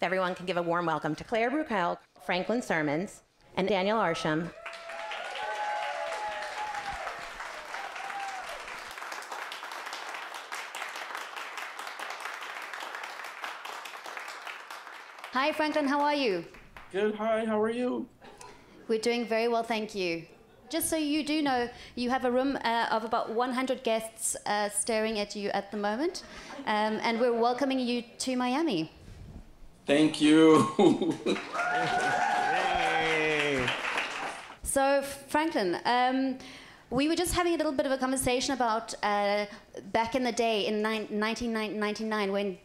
everyone can give a warm welcome to Claire Breukel, Franklin Sirmans, and Daniel Arsham. Hi, Franklin, how are you? Good, hi, how are you? We're doing very well, thank you. Just so you do know, you have a room of about 100 guests staring at you at the moment, and we're welcoming you to Miami. Thank you. So, Franklin, we were just having a little bit of a conversation about back in the day in 1999 when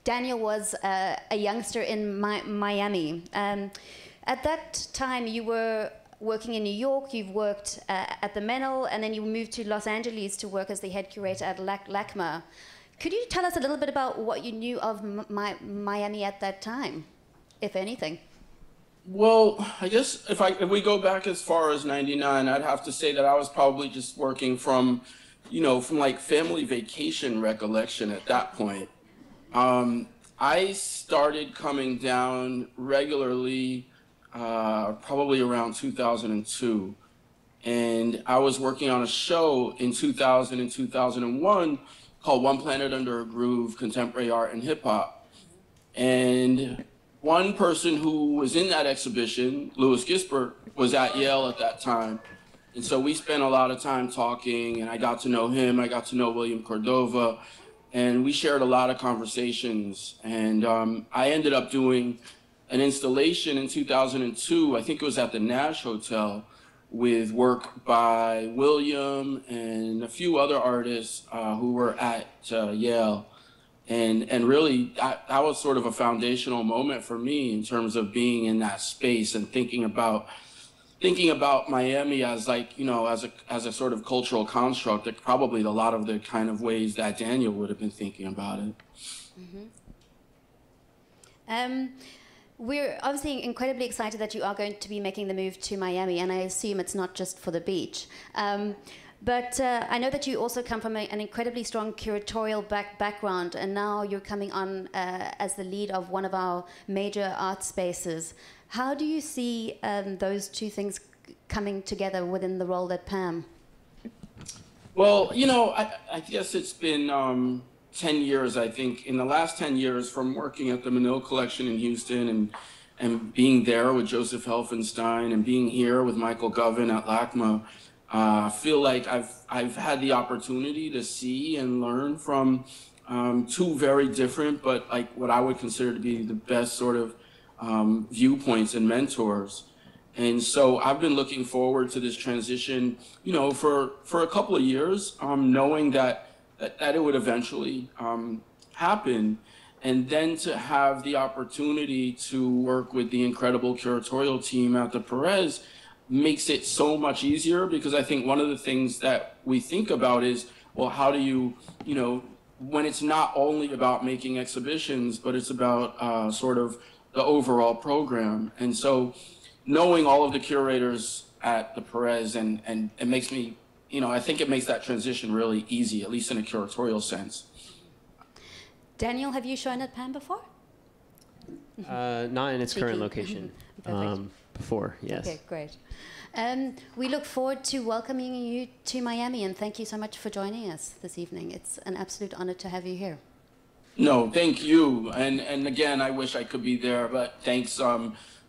Daniel was a youngster in Miami. At that time, you were working in New York, you've worked at the Menil, and then you moved to Los Angeles to work as the head curator at LACMA. Could you tell us a little bit about what you knew of Miami at that time, if anything? Well, I guess if we go back as far as 99, I'd have to say that I was probably just working from like family vacation recollection at that point. I started coming down regularly probably around 2002. And I was working on a show in 2000 and 2001 called One Planet Under a Groove, Contemporary Art and Hip Hop. And one person who was in that exhibition, Louis Gisbert, was at Yale at that time. And so we spent a lot of time talking, and I got to know him, I got to know William Cordova, and we shared a lot of conversations. And I ended up doing an installation in 2002, I think it was at the Nash Hotel, with work by William and a few other artists who were at Yale. And really, that was sort of a foundational moment for me in terms of being in that space and thinking about Miami as like, as a sort of cultural construct, like probably a lot of the kind of ways that Daniel would have been thinking about it. Mm-hmm. We're obviously incredibly excited that you are going to be making the move to Miami, and I assume it's not just for the beach. But I know that you also come from an incredibly strong curatorial background, and now you're coming on as the lead of one of our major art spaces. How do you see those two things coming together within the role at PAM? Well, I guess it's been 10 years, I think. In the last 10 years, from working at the Menil Collection in Houston and being there with Joseph Helfenstein and being here with Michael Govan at LACMA, I feel like I've had the opportunity to see and learn from two very different, but like what I would consider to be the best sort of viewpoints and mentors. And so I've been looking forward to this transition, for a couple of years, knowing that it would eventually happen. And then to have the opportunity to work with the incredible curatorial team at the Perez makes it so much easier, because I think one of the things that we think about is, well, how do you, when it's not only about making exhibitions, but it's about sort of the overall program. And so knowing all of the curators at the Perez, and it makes me, I think it makes that transition really easy, at least in a curatorial sense. Daniel, have you shown at PAM before? Not in its current location. Before, yes. Okay, great. We look forward to welcoming you to Miami, and thank you so much for joining us this evening. It's an absolute honor to have you here. No, thank you. And again, I wish I could be there, but thanks,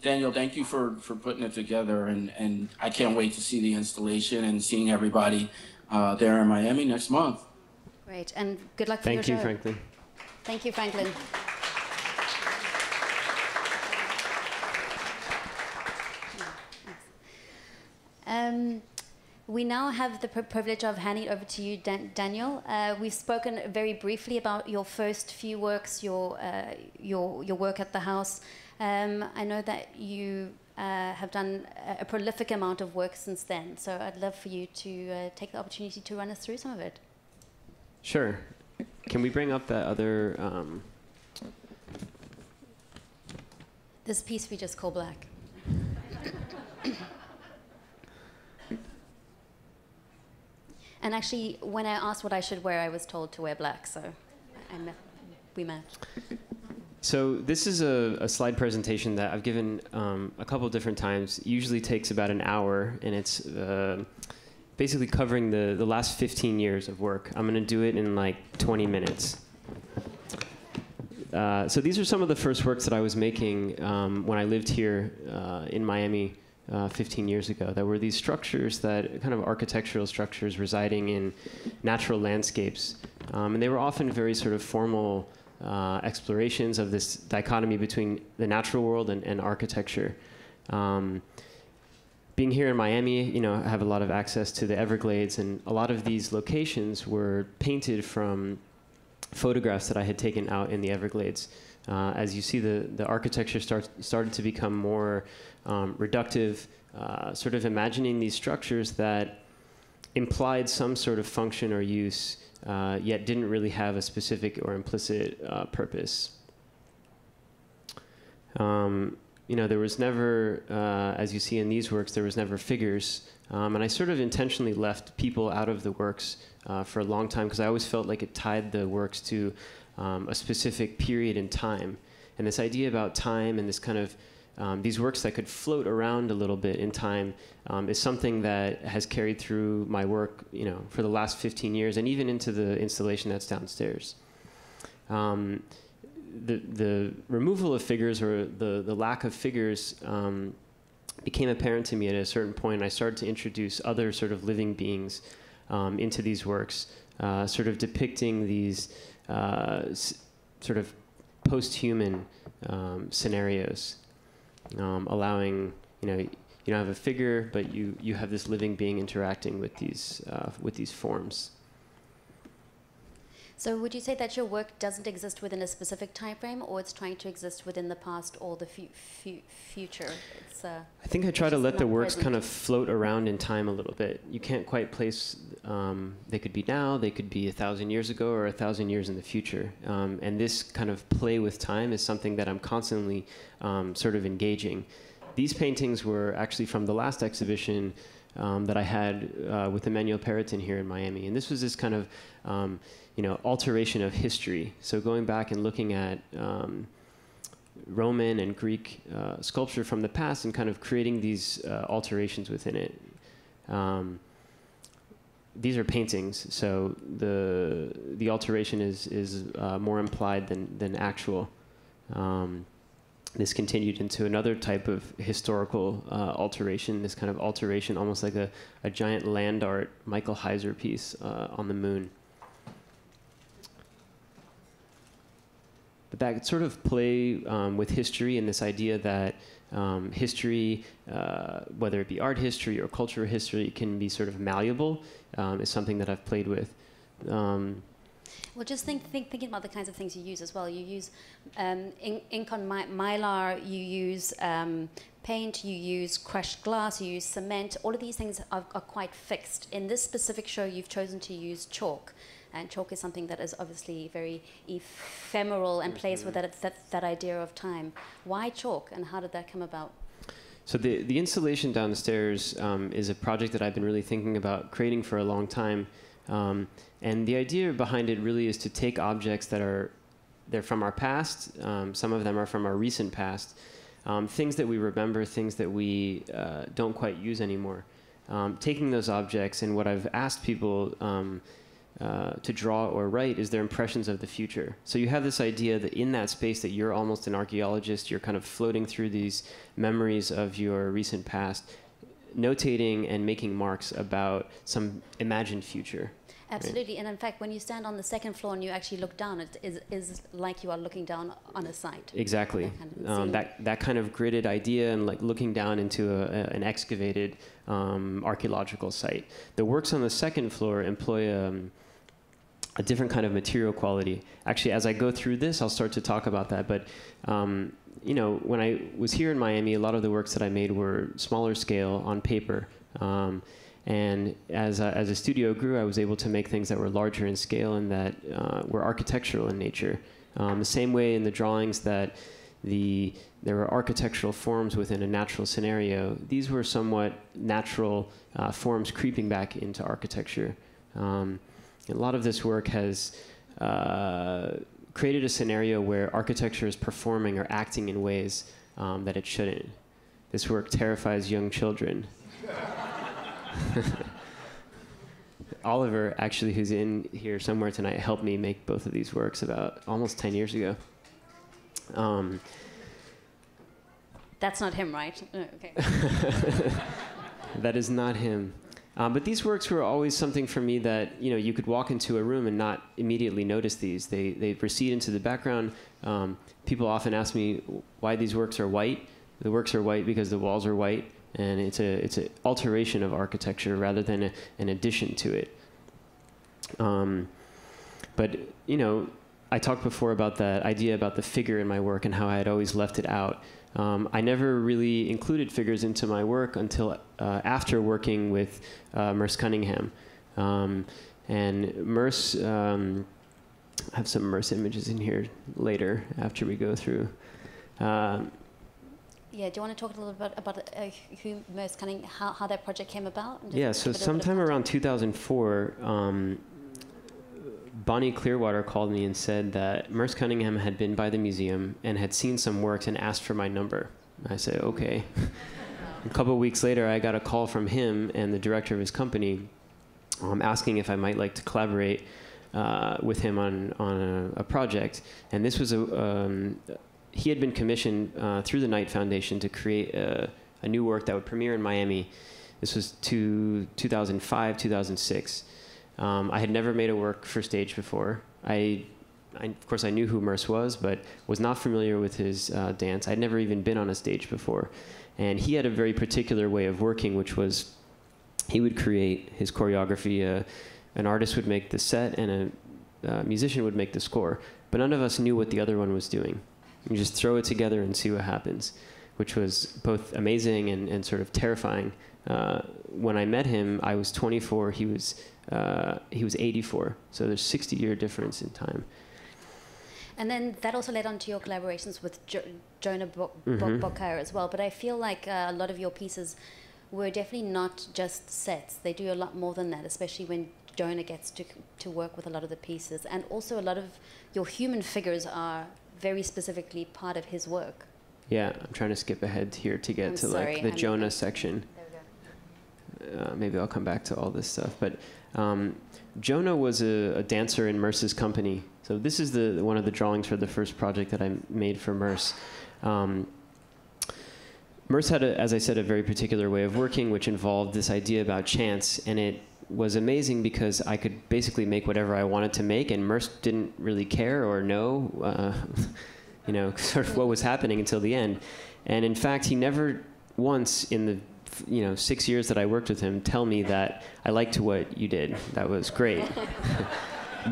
Daniel, thank you for putting it together, and I can't wait to see the installation and seeing everybody there in Miami next month. Great, and good luck for your show. Thank you, Franklin. Thank you, Franklin. We now have the privilege of handing it over to you, Daniel. We've spoken very briefly about your first few works, your work at the house. I know that you have done a prolific amount of work since then, so I'd love for you to take the opportunity to run us through some of it. Sure. Can we bring up that other... This piece we just call Black. And actually, when I asked what I should wear, I was told to wear black, so we matched. So this is a slide presentation that I've given a couple different times. It usually takes about an hour, and it's basically covering the last 15 years of work. I'm going to do it in like 20 minutes. So these are some of the first works that I was making when I lived here in Miami 15 years ago. There were these structures, that kind of architectural structures residing in natural landscapes. And they were often very sort of formal explorations of this dichotomy between the natural world and architecture. Being here in Miami, you know, I have a lot of access to the Everglades, and a lot of these locations were painted from photographs that I had taken out in the Everglades. As you see, the architecture started to become more reductive, sort of imagining these structures that implied some sort of function or use, yet didn't really have a specific or implicit purpose. You know, there was never, as you see in these works, there was never figures. And I sort of intentionally left people out of the works for a long time, because I always felt like it tied the works to a specific period in time. And this idea about time and this kind of, these works that could float around a little bit in time is something that has carried through my work, you know, for the last 15 years, and even into the installation that's downstairs. The removal of figures, or the lack of figures, became apparent to me at a certain point, and I started to introduce other sort of living beings into these works, sort of depicting these sort of post-human scenarios, allowing, you know, you don't have a figure, but you have this living being interacting with these forms. So would you say that your work doesn't exist within a specific time frame, or it's trying to exist within the past or the future? It's, I think I try to let the works kind of float around in time a little bit. You can't quite place, they could be now, they could be 1,000 years ago, or 1,000 years in the future. And this kind of play with time is something that I'm constantly sort of engaging. These paintings were actually from the last exhibition that I had with Emmanuel Perrotin here in Miami. And this was this kind of, you know, alteration of history. So going back and looking at Roman and Greek sculpture from the past, and kind of creating these alterations within it. These are paintings, so the alteration is more implied than actual. This continued into another type of historical alteration, this kind of alteration, almost like a giant land art Michael Heiser piece on the moon. But that sort of play with history, and this idea that history, whether it be art history or cultural history, can be sort of malleable, is something that I've played with. Well, just thinking about the kinds of things you use as well. You use ink on mylar, you use paint, you use crushed glass, you use cement. All of these things are quite fixed. In this specific show, you've chosen to use chalk. And chalk is something that is obviously very ephemeral and plays with that idea of time. Why chalk, and how did that come about? So the installation downstairs is a project that I've been really thinking about creating for a long time. And the idea behind it really is to take objects they're from our past, some of them are from our recent past, things that we remember, things that we don't quite use anymore. Taking those objects, and what I've asked people to draw or write is their impressions of the future. So you have this idea that in that space that you're almost an archaeologist, you're kind of floating through these memories of your recent past, notating and making marks about some imagined future. Absolutely, and in fact, when you stand on the second floor and you actually look down, it is like you are looking down on a site. Exactly, that kind of gridded idea, and like looking down into an excavated archaeological site. The works on the second floor employ a different kind of material quality. Actually, as I go through this, I'll start to talk about that. But you know, when I was here in Miami, a lot of the works that I made were smaller scale on paper. And as a studio grew, I was able to make things that were larger in scale and that were architectural in nature. The same way in the drawings that there were architectural forms within a natural scenario, these were somewhat natural forms creeping back into architecture. A lot of this work has created a scenario where architecture is performing or acting in ways that it shouldn't. This work terrifies young children. Oliver, actually, who's in here somewhere tonight, helped me make both of these works about almost 10 years ago. That's not him, right? Oh, okay. That is not him. But these works were always something for me that, you could walk into a room and not immediately notice these. They recede into the background. People often ask me why these works are white. The works are white because the walls are white, and it's an alteration of architecture rather than an addition to it. But, I talked before about that idea about the figure in my work and how I had always left it out. I never really included figures into my work until after working with Merce Cunningham. And Merce, I have some Merce images in here later after we go through. Yeah, do you want to talk a little bit about who Merce Cunningham, how that project came about? Yeah, so sometime around 2004, Bonnie Clearwater called me and said that Merce Cunningham had been by the museum and had seen some works and asked for my number. I said, okay. A couple of weeks later, I got a call from him and the director of his company asking if I might like to collaborate with him on a project. And this was he had been commissioned through the Knight Foundation to create a new work that would premiere in Miami. This was 2005, 2006. I had never made a work for stage before. Of course, I knew who Merce was, but was not familiar with his dance. I'd never even been on a stage before. And he had a very particular way of working, which was he would create his choreography. An artist would make the set, and a musician would make the score. But none of us knew what the other one was doing. You just throw it together and see what happens, which was both amazing and sort of terrifying. When I met him, I was 24. He was 84. So there's 60-year difference in time. And then that also led on to your collaborations with Jonah Bokhar as well. But I feel like a lot of your pieces were definitely not just sets. They do a lot more than that, especially when Jonah gets to work with a lot of the pieces. And also a lot of your human figures are very specifically part of his work. Yeah, I'm trying to skip ahead here to get like the Jonah section. There we go. Maybe I'll come back to all this stuff. But Jonah was a dancer in Merce's company. So this is one of the drawings for the first project that I made for Merce. Merce had, as I said, a very particular way of working, which involved this idea about chance. And it was amazing because I could basically make whatever I wanted to make, and Merce didn't really care or know, sort of what was happening until the end. And in fact, he never once in the 6 years that I worked with him tell me that I liked what you did. That was great.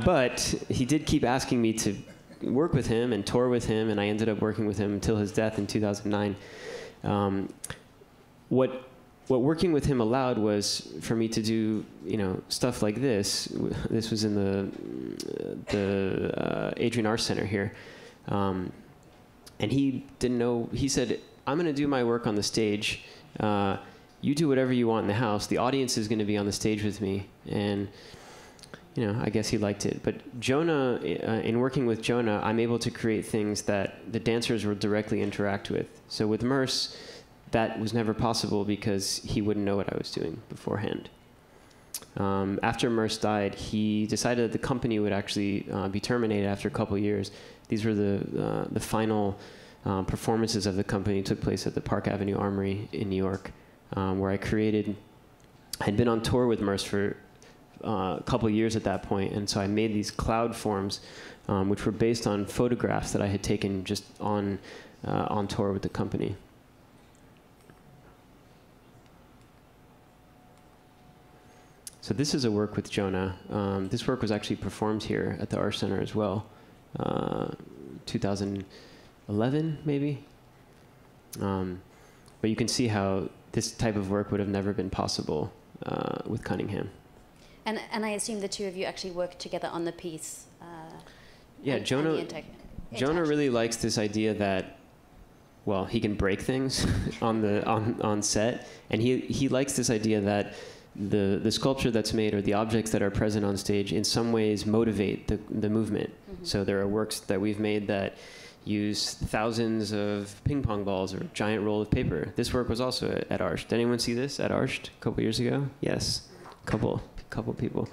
But he did keep asking me to work with him and tour with him, and I ended up working with him until his death in 2009. What working with him allowed was for me to do, stuff like this. This was in the Adrian Arsh Center here. And he didn't know. He said, I'm going to do my work on the stage. You do whatever you want in the house. The audience is going to be on the stage with me. And, I guess he liked it. But Jonah, in working with Jonah, I'm able to create things that the dancers will directly interact with. So with Merce, that was never possible because he wouldn't know what I was doing beforehand. After Merce died, he decided that the company would actually be terminated after a couple of years. These were the final performances of the company took place at the Park Avenue Armory in New York, where I had been on tour with Merce for a couple of years at that point, and so I made these cloud forms, which were based on photographs that I had taken just on tour with the company. So this is a work with Jonah. This work was actually performed here at the Arsh Center as well, 2011 maybe. But you can see how this type of work would have never been possible with Cunningham. And I assume the two of you actually worked together on the piece. Yeah, Jonah really likes this idea that, he can break things on set, and he likes this idea that the sculpture that's made or the objects that are present on stage in some ways motivate the movement. So there are works that we've made that use thousands of ping pong balls or a giant roll of paper. This work was also at Arsh. Did anyone see this at Arsh a couple years ago? Yes, couple people.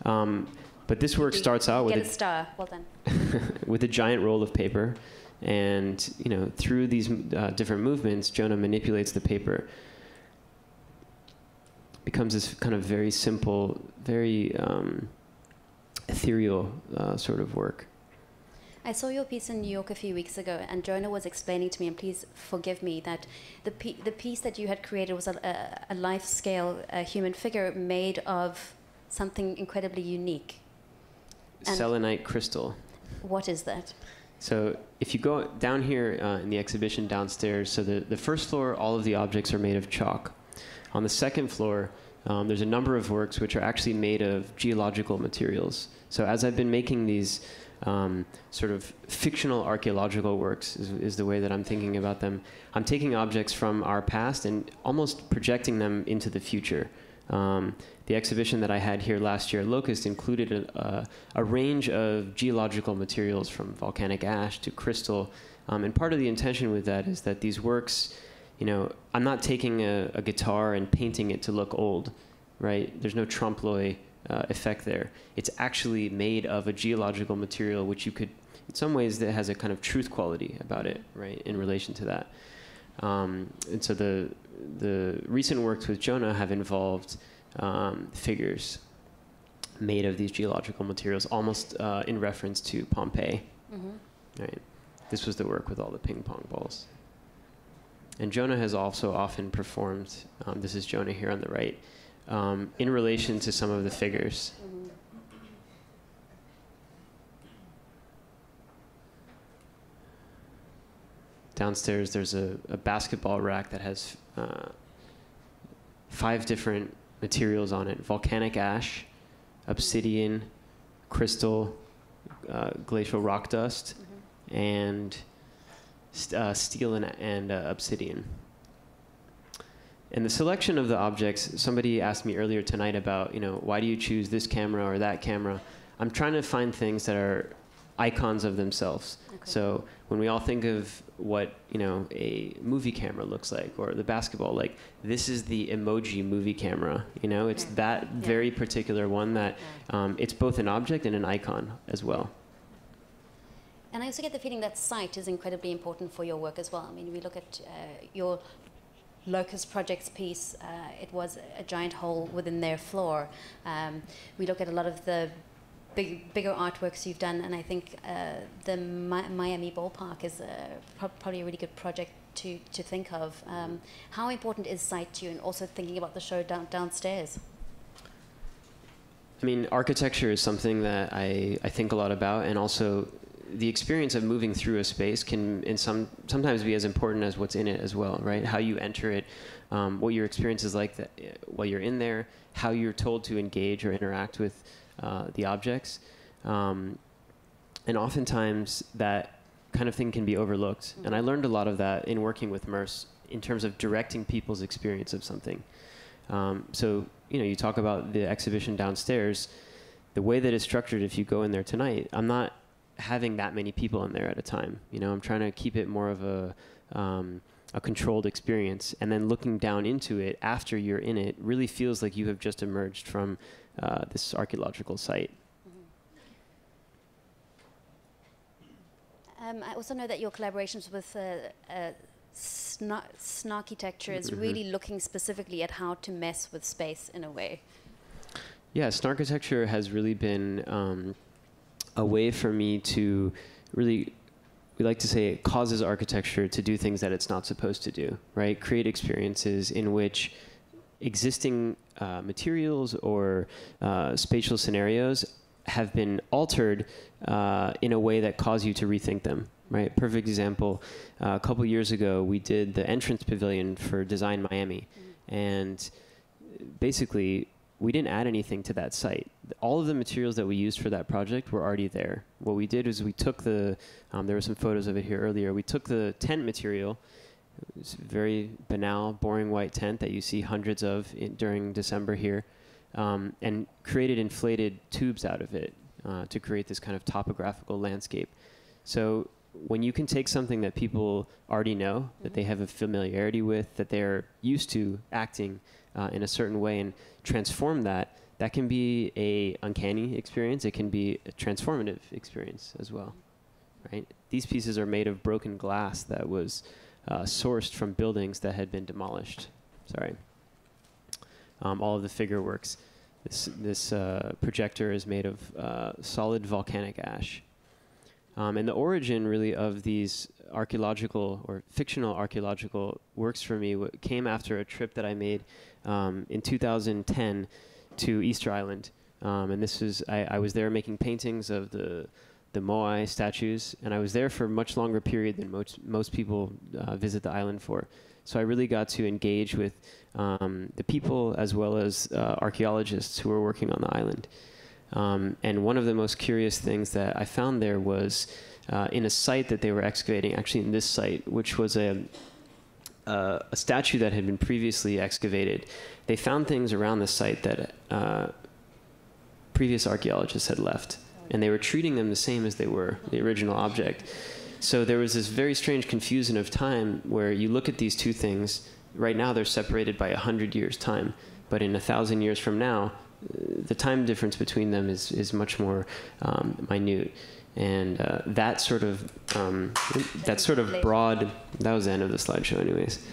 But this work starts out with get a star. Well done. with a giant roll of paper, and through these different movements, Jonah manipulates the paper. Becomes this kind of very simple, very ethereal sort of work. I saw your piece in New York a few weeks ago, and Jonah was explaining to me, and please forgive me, that the piece that you had created was a life-scale human figure made of something incredibly unique. And Selenite crystal. What is that? So if you go down here in the exhibition downstairs, so the first floor, all of the objects are made of chalk. On the second floor, there's a number of works which are actually made of geological materials. So as I've been making these sort of fictional archaeological works, is the way that I'm thinking about them, I'm taking objects from our past and almost projecting them into the future. The exhibition that I had here last year at Locust included a range of geological materials from volcanic ash to crystal. And part of the intention with that is that these works, I'm not taking a guitar and painting it to look old, right? There's no trompe-l'oeil effect there. It's actually made of a geological material, which you could, in some ways, that has a kind of truth quality about it, right, in relation to that. And so the recent works with Jonah have involved figures made of these geological materials, almost in reference to Pompeii, right? This was the work with all the ping pong balls. And Jonah has also often performed, this is Jonah here on the right, in relation to some of the figures. Downstairs there's a basketball rack that has 5 different materials on it: volcanic ash, obsidian, crystal, glacial rock dust, and steel and obsidian. And the selection of the objects, somebody asked me earlier tonight about, why do you choose this camera or that camera? I'm trying to find things that are icons of themselves. Okay. So when we all think of what, a movie camera looks like, or the basketball, like, this is the emoji movie camera, it's that very particular one that it's both an object and an icon as well. And I also get the feeling that sight is incredibly important for your work as well. I mean, we look at your Locust Projects piece, it was a giant hole within their floor. We look at a lot of the bigger artworks you've done, and I think the Miami ballpark is probably a really good project to think of. How important is sight to you, and also thinking about the show downstairs? I mean, architecture is something that I think a lot about, and also the experience of moving through a space can sometimes be as important as what's in it as well, right? How you enter it, what your experience is like while you're in there, how you're told to engage or interact with the objects. And oftentimes that kind of thing can be overlooked. And I learned a lot of that in working with Merce in terms of directing people's experience of something. So, you talk about the exhibition downstairs, the way that it's structured, if you go in there tonight, I'm not having that many people in there at a time. I'm trying to keep it more of a controlled experience, and then looking down into it after you're in it really feels like you have just emerged from this archaeological site. I also know that your collaborations with Snarkitecture is really looking specifically at how to mess with space in a way. Yeah, Snarkitecture has really been a way for me to really, we like to say, it causes architecture to do things that it's not supposed to do, right? Create experiences in which existing materials or spatial scenarios have been altered in a way that cause you to rethink them, right? Perfect example, a couple years ago, we did the entrance pavilion for Design Miami. And basically, we didn't add anything to that site. All of the materials that we used for that project were already there. What we did is we took there were some photos of it here earlier. We took the tent material It's a very banal, boring white tent that you see hundreds of during December here, and created inflated tubes out of it to create this kind of topographical landscape. So when you can take something that people already know, that they have a familiarity with, that they're used to acting in a certain way, and transform that, that can be a uncanny experience. It can be a transformative experience as well, right? These pieces are made of broken glass that was sourced from buildings that had been demolished. Sorry. All of the figure works. This projector is made of solid volcanic ash. And the origin, really, of these archaeological or fictional archaeological works for me came after a trip that I made in 2010 to Easter Island. And this was, I was there making paintings of the Moai statues, and I was there for a much longer period than most people visit the island for. So I really got to engage with the people as well as archaeologists who were working on the island. And one of the most curious things that I found there was in a site that they were excavating, actually in this site, which was a statue that had been previously excavated. They found things around the site that previous archaeologists had left, and they were treating them the same as they were the original object. So there was this very strange confusion of time where you look at these two things. Right now they're separated by 100 years' time, but in 1,000 years from now, the time difference between them is much more minute. And that sort of broad, that was the end of the slideshow anyways.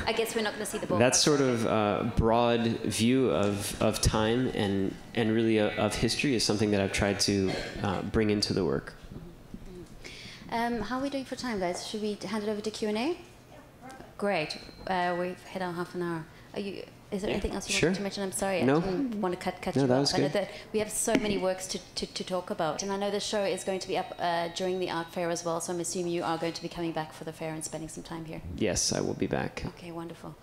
I guess we're not going to see the board. That sort of broad view of time and really of history is something that I've tried to bring into the work. How are we doing for time, guys? Should we hand it over to Q&A? Great. We've hit our half an hour. Is there anything else you want to mention? I'm sorry, No. I didn't want to cut No, you that off. was I know good. that we have so many works to talk about. And I know the show is going to be up during the art fair as well, so I'm assuming you are going to be coming back for the fair and spending some time here. Yes, I will be back. Okay, wonderful.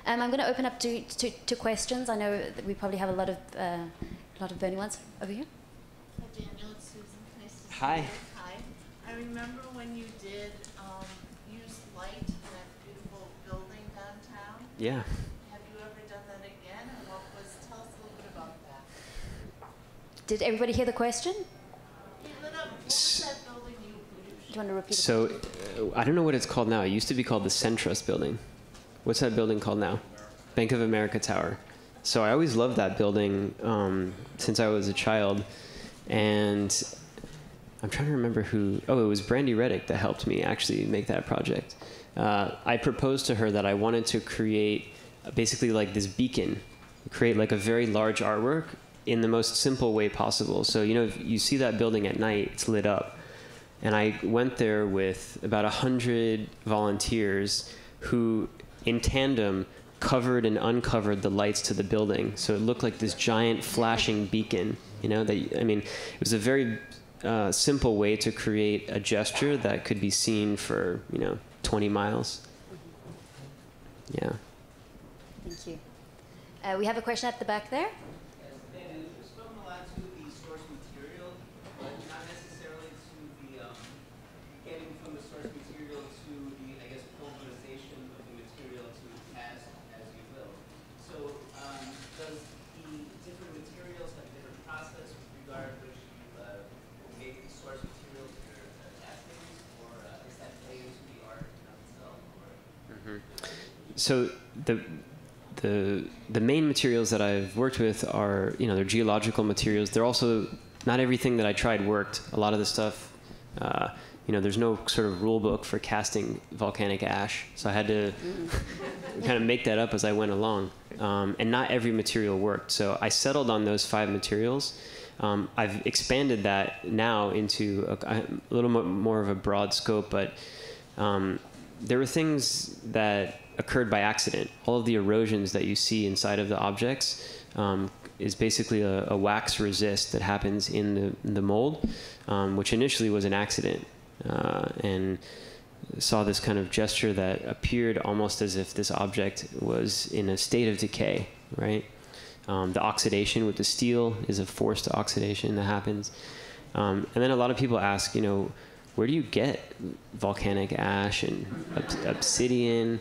I'm going to open up to questions. I know that we probably have a lot of burning ones over here. Hi, Daniel. It's Susan. Nice to see Hi. you. Hi. I remember when you did use light in that beautiful building downtown. Yeah. Have you ever done that again? And tell us a little bit about that. Did everybody hear the question? What was that building you Do you want to repeat it? So I don't know what it's called now. It used to be called the Centrus building. What's that building called now? Bank of America Tower. So I always loved that building since I was a child. And I'm trying to remember who. Oh, it was Brandy Reddick that helped me actually make that project. I proposed to her that I wanted to create basically like this beacon, create like a very large artwork in the most simple way possible. So, you know, if you see that building at night, it's lit up. And I went there with about 100 volunteers who, in tandem, covered and uncovered the lights to the building. So it looked like this giant flashing beacon, you know, it was a very simple way to create a gesture that could be seen for, 20 miles. Yeah. Thank you. We have a question at the back there. You've spoken a lot to the source material, but not necessarily to the getting from the source material to the, pulverization of the material to cast as you will. So does the different materials have different process with regard to which you make the source material for your castings, or is that played into the art of itself? So the main materials that I've worked with are, they're geological materials. They're also, not everything that I tried worked. A lot of the stuff, there's no sort of rule book for casting volcanic ash. So I had to kind of make that up as I went along. And not every material worked. So I settled on those 5 materials. I've expanded that now into a little more of a broad scope, but there were things that occurred by accident. All of the erosions that you see inside of the objects is basically a wax resist that happens in the mold, which initially was an accident, and saw this kind of gesture that appeared almost as if this object was in a state of decay, right? The oxidation with the steel is a forced oxidation that happens. And then a lot of people ask, where do you get volcanic ash and obsidian?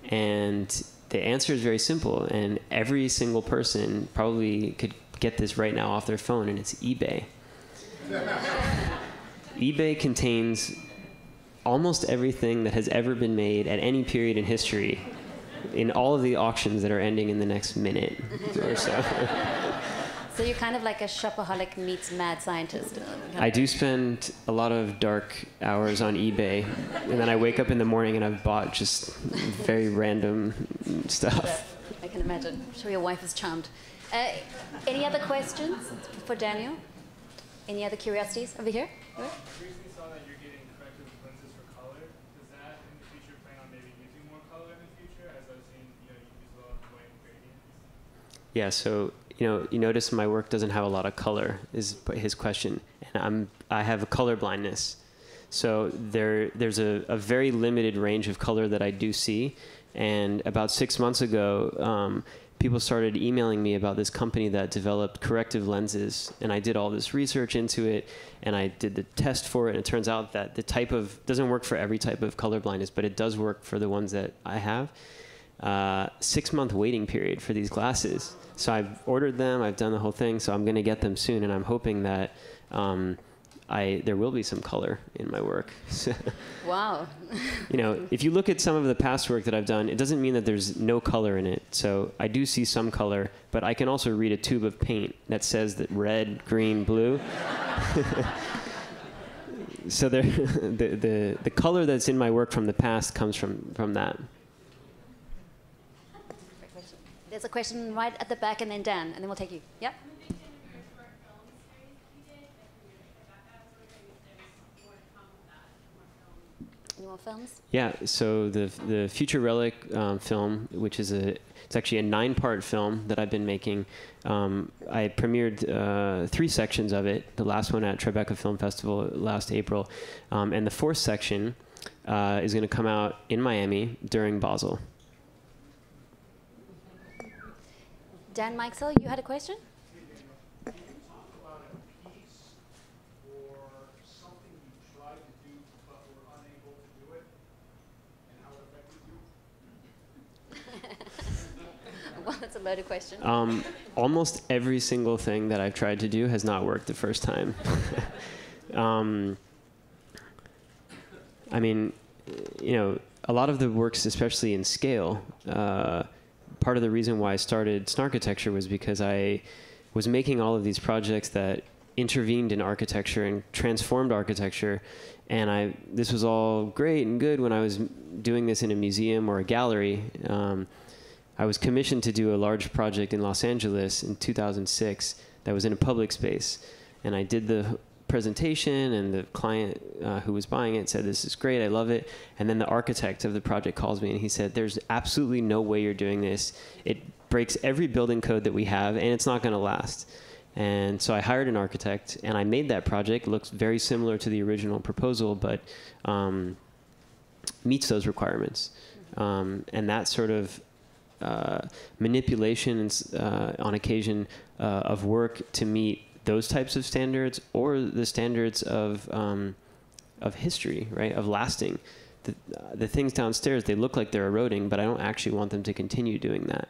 And the answer is very simple, and every single person probably could get this right now off their phone, and it's eBay. eBay contains almost everything that has ever been made at any period in history in all of the auctions that are ending in the next minute or so. So you're kind of like a shopaholic meets mad scientist. I do spend a lot of dark hours on eBay, and then I wake up in the morning and I've bought just very random stuff. I can imagine. I'm sure your wife is charmed. Any other questions for Daniel? Any other curiosities over here? I recently saw that you're getting corrective lenses for color. Does that in the future plan on maybe using more color in the future, as I've seen you use a lot of white gradients? Yeah, so you notice my work doesn't have a lot of color, is his question, and I have a color blindness, so there's a very limited range of color that I do see, and about 6 months ago, people started emailing me about this company that developed corrective lenses, and I did all this research into it, and I did the test for it, and it turns out that the type of doesn't work for every type of color blindness, but it does work for the ones that I have. 6-month waiting period for these glasses. So I've ordered them, I've done the whole thing, so I'm going to get them soon, and I'm hoping that there will be some color in my work. Wow. If you look at some of the past work that I've done, it doesn't mean that there's no color in it. So I do see some color, but I can also read a tube of paint that says that red, green, blue. So the color that's in my work from the past comes from that. There's a question right at the back, and then Dan, and then we'll take you. Yep. Any more films? Yeah, so the Future Relic film, which is it's actually a 9-part film that I've been making. I premiered 3 sections of it, the last one at Tribeca Film Festival last April. And the 4th section is going to come out in Miami during Basel. Dan Mikesell, you had a question? Can you talk about a piece or something you tried to do but were unable to do it, and how it affected you? Well, that's a loaded question. Almost every single thing that I've tried to do has not worked the first time. I mean, a lot of the works, especially in scale, part of the reason why I started Snarkitecture was because I was making all of these projects that intervened in architecture and transformed architecture, and this was all great and good when I was doing this in a museum or a gallery. I was commissioned to do a large project in Los Angeles in 2006 that was in a public space, and I did the presentation, and the client who was buying it said, "This is great, I love it." And then the architect of the project calls me and he said, "There's absolutely no way you're doing this. It breaks every building code that we have, and it's not going to last." And so I hired an architect, and I made that project. It looks very similar to the original proposal, but meets those requirements. And that sort of manipulation on occasion of work to meet those types of standards, or the standards of history, right? Of lasting. The things downstairs, they look like they're eroding, but I don't actually want them to continue doing that.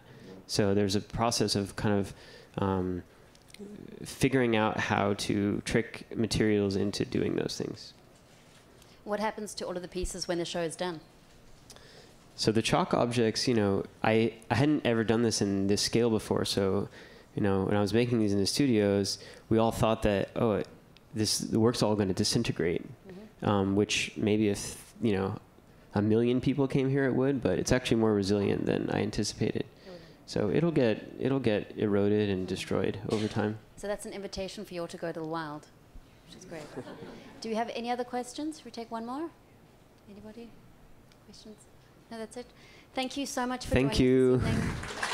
So there's a process of kind of figuring out how to trick materials into doing those things. What happens to all of the pieces when the show is done? So the chalk objects, I hadn't ever done this in this scale before, so when I was making these in the studios, we all thought that, the work's all going to disintegrate, which maybe if, 1 million people came here, it would, but it's actually more resilient than I anticipated. So it'll get eroded and destroyed over time. So that's an invitation for you all to go to the wild, which is great. Do we have any other questions? Should we take one more? Anybody? Questions? No, that's it. Thank you so much for joining us this evening.